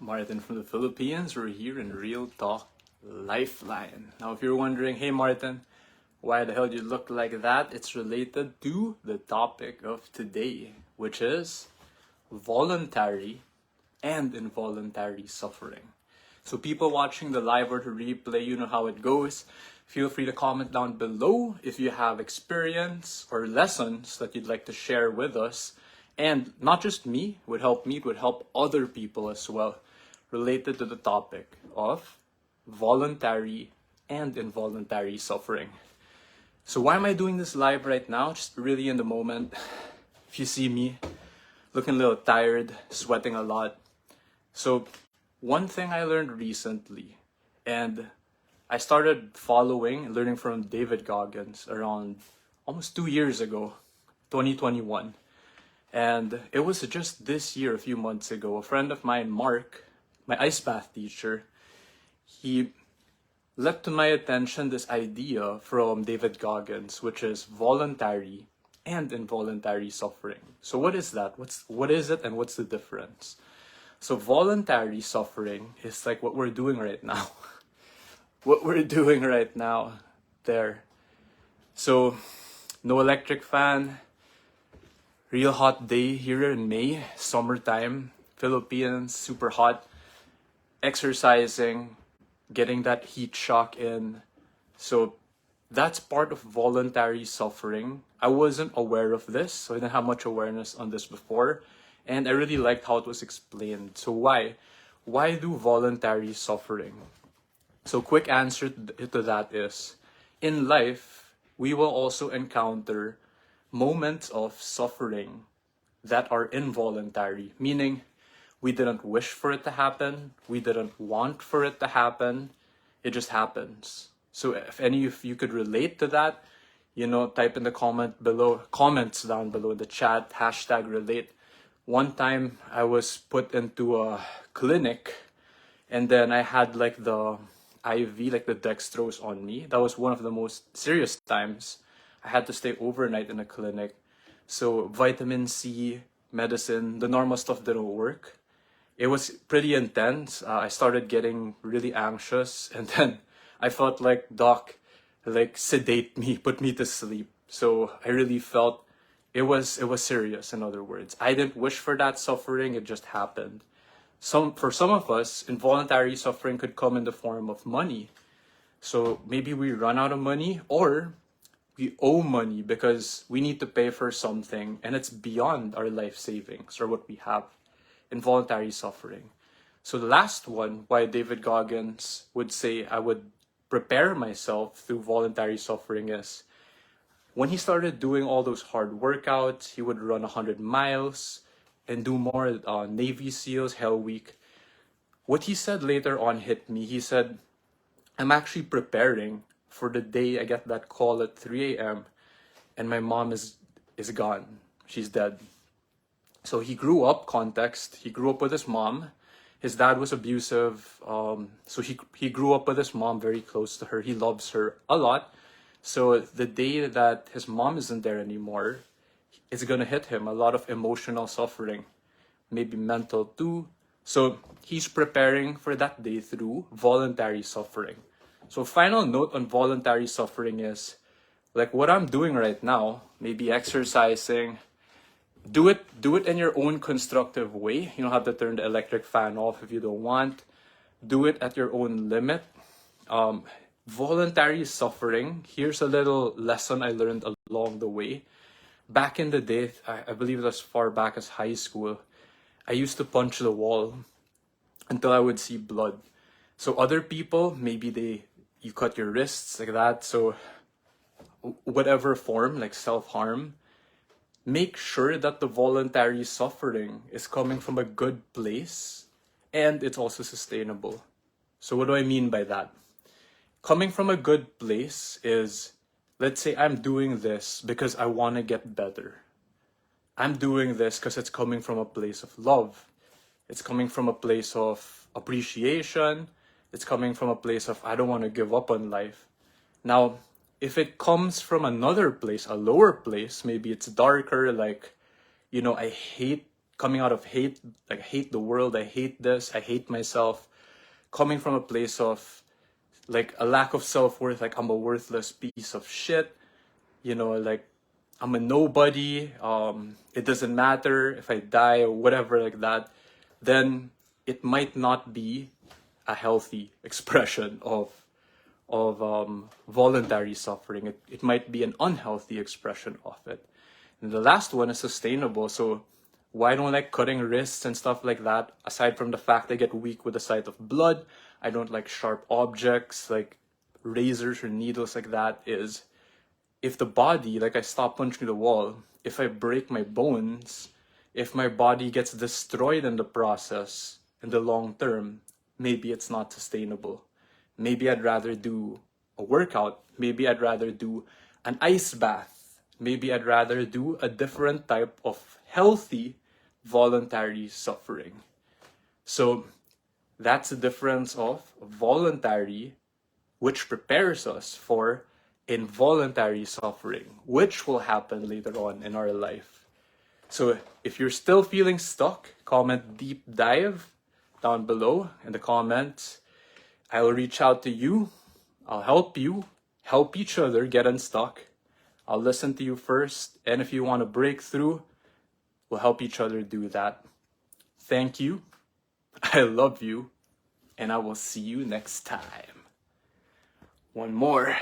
Martin from the Philippines. We're here in Real Talk Lifeline. Now, if you're wondering, hey Martin, why the hell do you look like that? It's related to the topic of today, which is voluntary and involuntary suffering. So people watching the live or the replay, you know how it goes. Feel free to comment down below if you have experience or lessons that you'd like to share with us. And not just me, it would help other people as well, related to the topic of voluntary and involuntary suffering. So why am I doing this live right now? Just really in the moment. If you see me looking a little tired, sweating a lot. So one thing I learned recently, and I started learning from David Goggins around almost 2 years ago, 2021. And it was just this year, a few months ago, a friend of mine, Mark, my ice bath teacher, he led to my attention this idea from David Goggins, which is voluntary and involuntary suffering. So what is that? What is it and what's the difference? So voluntary suffering is like what we're doing right now. What we're doing right now there. So no electric fan, real hot day here in May, summertime, Philippines, super hot, exercising, getting that heat shock in. So that's part of voluntary suffering. I wasn't aware of this, so I didn't have much awareness on this before. And I really liked how it was explained. So why? Why do voluntary suffering? So quick answer to that is, in life, we will also encounter moments of suffering that are involuntary, meaning we didn't wish for it to happen, we didn't want for it to happen, it just happens. So if any of you could relate to that, type in the comments down below in the chat, #relate. One time I was put into a clinic and then I had like the IV, like the dextrose on me. That was one of the most serious times. I had to stay overnight in a clinic. So vitamin C, medicine, the normal stuff didn't work. It was pretty intense. I started getting really anxious and then I felt like doc sedate me, put me to sleep. So I really felt it was serious, in other words. I didn't wish for that suffering, it just happened. For some of us, involuntary suffering could come in the form of money. So maybe we run out of money or we owe money because we need to pay for something and it's beyond our life savings or what we have. Involuntary suffering. So the last one, why David Goggins would say I would prepare myself through voluntary suffering, is when he started doing all those hard workouts, he would run 100 miles and do more Navy SEALs, Hell Week. What he said later on hit me. He said, I'm actually preparing for the day I get that call at 3 a.m. and my mom is gone. She's dead. So he grew up with his mom. His dad was abusive. So he grew up with his mom, very close to her. He loves her a lot. So the day that his mom isn't there anymore, it's gonna hit him. A lot of emotional suffering, maybe mental too. So he's preparing for that day through voluntary suffering. So final note on voluntary suffering is, like what I'm doing right now, maybe exercising, do it in your own constructive way. You don't have to turn the electric fan off if you don't want. Do it at your own limit. Voluntary suffering, here's a little lesson I learned along the way. Back in the day, I believe as far back as high school, I used to punch the wall until I would see blood. So other people, maybe you cut your wrists like that. So whatever form, like self-harm, make sure that the voluntary suffering is coming from a good place and it's also sustainable. So what do I mean by that? Coming from a good place is, let's say I'm doing this because I want to get better. I'm doing this because it's coming from a place of love. It's coming from a place of appreciation. It's coming from a place of I don't want to give up on life. Now, if it comes from another place, a lower place, maybe it's darker, like, I hate coming out of hate, like I hate the world, I hate this, I hate myself, coming from a place of like a lack of self-worth, like I'm a worthless piece of shit, you know, like I'm a nobody, it doesn't matter if I die or whatever like that, then it might not be a healthy expression of voluntary suffering. It might be an unhealthy expression of it. And the last one is sustainable. So why don't I like cutting wrists and stuff like that? Aside from the fact I get weak with the sight of blood, I don't like sharp objects like razors or needles like that. Is if the body, like I stop punching the wall, if I break my bones, if my body gets destroyed in the process, in the long term, maybe it's not sustainable. Maybe I'd rather do a workout. Maybe I'd rather do an ice bath. Maybe I'd rather do a different type of healthy voluntary suffering. So that's the difference of voluntary, which prepares us for involuntary suffering, which will happen later on in our life. So if you're still feeling stuck, comment deep dive down below in the comments. I will reach out to you. I'll help you, help each other get unstuck. I'll listen to you first. And if you want to break through, we'll help each other do that. Thank you. I love you. And I will see you next time. One more.